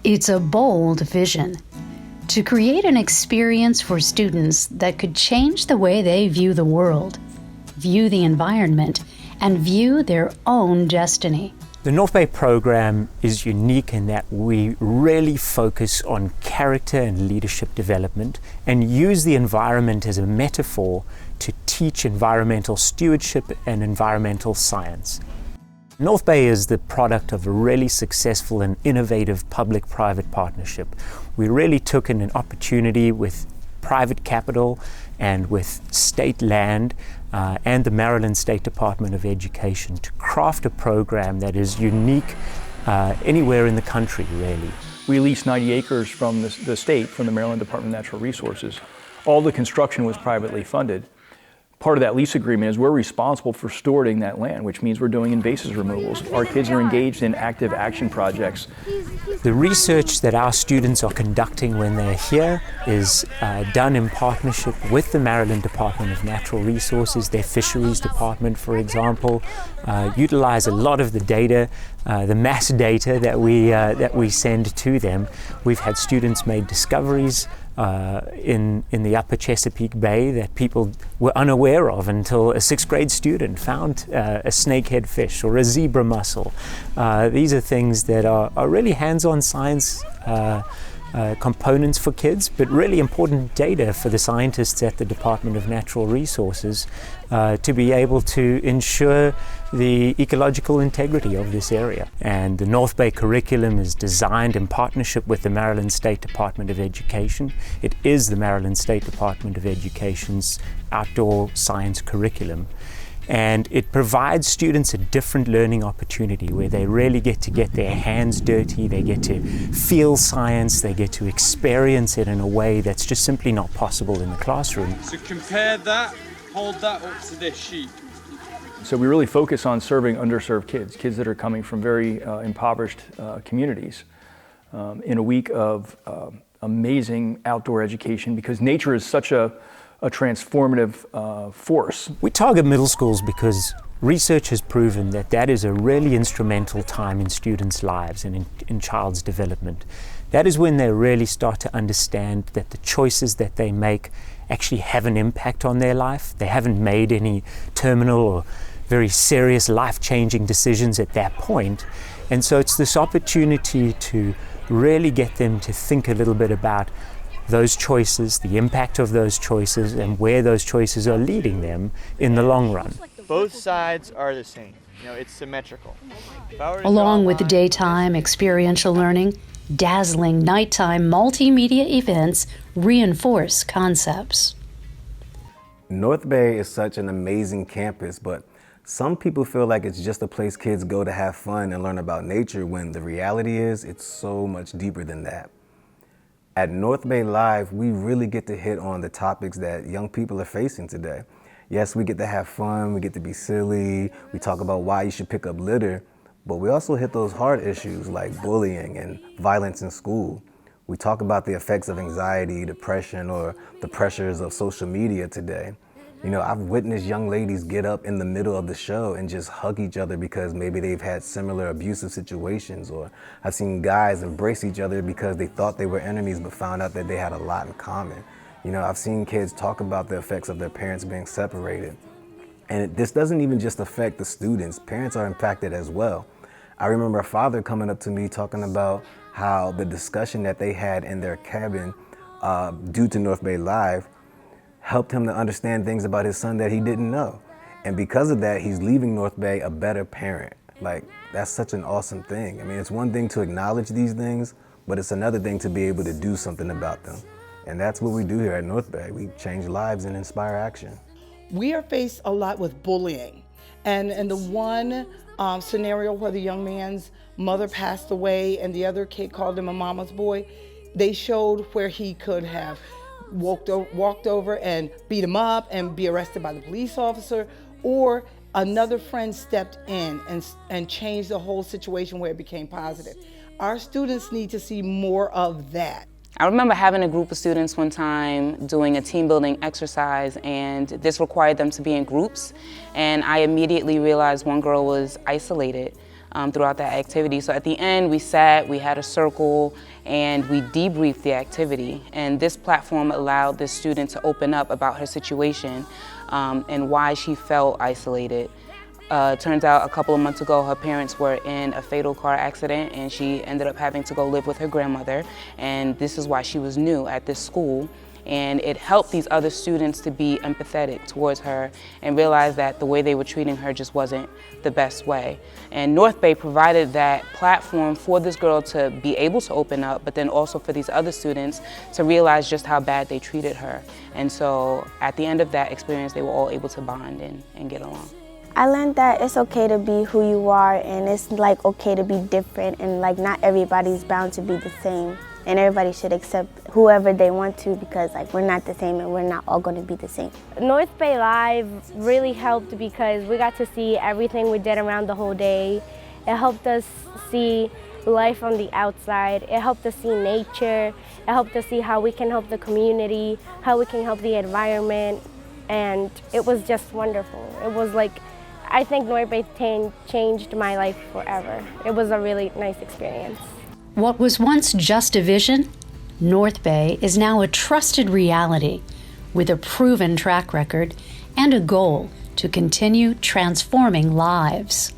It's a bold vision to create an experience for students that could change the way they view the world, view the environment, and view their own destiny. The NorthBay program is unique in that we really focus on character and leadership development and use the environment as a metaphor to teach environmental stewardship and environmental science. NorthBay is the product of a really successful and innovative public-private partnership. We really took in an opportunity with private capital and with state land and the Maryland State Department of Education to craft a program that is unique anywhere in the country, really. We leased 90 acres from the state, from the Maryland Department of Natural Resources. All the construction was privately funded. Part of that lease agreement is we're responsible for stewarding that land, which means we're doing invasive removals. Our kids are engaged in active action projects. The research that our students are conducting when they're here is done in partnership with the Maryland Department of Natural Resources. Their Fisheries Department, for example, utilize a lot of the data, the mass data that we send to them. We've had students make discoveries in the upper Chesapeake Bay that people were unaware of until a 6th grade student found a snakehead fish or a zebra mussel. These are things that are really hands-on science components for kids, but really important data for the scientists at the Department of Natural Resources to be able to ensure the ecological integrity of this area. And the NorthBay curriculum is designed in partnership with the Maryland State Department of Education. It is the Maryland State Department of Education's outdoor science curriculum. And it provides students a different learning opportunity where they really get to get their hands dirty, they get to feel science, they get to experience it in a way that's just simply not possible in the classroom. So compare that, hold that up to this sheet. So we really focus on serving underserved kids, kids that are coming from very impoverished communities, in a week of amazing outdoor education, because nature is such a transformative force. We target middle schools because research has proven that that is a really instrumental time in students' lives and in child's development. That is when they really start to understand that the choices that they make actually have an impact on their life. They haven't made any terminal or very serious life-changing decisions at that point. And so it's this opportunity to really get them to think a little bit about those choices, the impact of those choices, and where those choices are leading them in the long run. Both sides are the same. It's symmetrical. Along with daytime experiential learning, dazzling nighttime multimedia events reinforce concepts. NorthBay is such an amazing campus, but some people feel like it's just a place kids go to have fun and learn about nature, when the reality is it's so much deeper than that. At NorthBay Live, we really get to hit on the topics that young people are facing today. Yes, we get to have fun, we get to be silly, we talk about why you should pick up litter, but we also hit those hard issues like bullying and violence in school. We talk about the effects of anxiety, depression, or the pressures of social media today. I've witnessed young ladies get up in the middle of the show and just hug each other because maybe they've had similar abusive situations, or I've seen guys embrace each other because they thought they were enemies but found out that they had a lot in common. I've seen kids talk about the effects of their parents being separated. And this doesn't even just affect the students, parents are impacted as well. I remember a father coming up to me talking about how the discussion that they had in their cabin due to NorthBay Live helped him to understand things about his son that he didn't know. And because of that, he's leaving NorthBay a better parent. That's such an awesome thing. It's one thing to acknowledge these things, but it's another thing to be able to do something about them. And that's what we do here at NorthBay. We change lives and inspire action. We are faced a lot with bullying. And the one scenario where the young man's mother passed away and the other kid called him a mama's boy, they showed where he could have walked over and beat him up and be arrested by the police officer, or another friend stepped in and changed the whole situation where it became positive. Our students need to see more of that. I remember having a group of students one time doing a team building exercise, and this required them to be in groups, and I immediately realized one girl was isolated. throughout that activity. So at the end, we sat, we had a circle, and we debriefed the activity. And this platform allowed the student to open up about her situation and why she felt isolated. Turns out a couple of months ago, her parents were in a fatal car accident and she ended up having to go live with her grandmother. And this is why she was new at this school. And it helped these other students to be empathetic towards her and realize that the way they were treating her just wasn't the best way. And North Bay provided that platform for this girl to be able to open up, but then also for these other students to realize just how bad they treated her. And so at the end of that experience, they were all able to bond and get along. I learned that it's okay to be who you are, and it's like okay to be different, and like not everybody's bound to be the same. And everybody should accept whoever they want to, because like we're not the same and we're not all going to be the same. North Bay Live really helped because we got to see everything we did around the whole day. It helped us see life on the outside. It helped us see nature. It helped us see how we can help the community, how we can help the environment, and it was just wonderful. It was like, I think North Bay changed my life forever. It was a really nice experience. What was once just a vision, North Bay is now a trusted reality with a proven track record and a goal to continue transforming lives.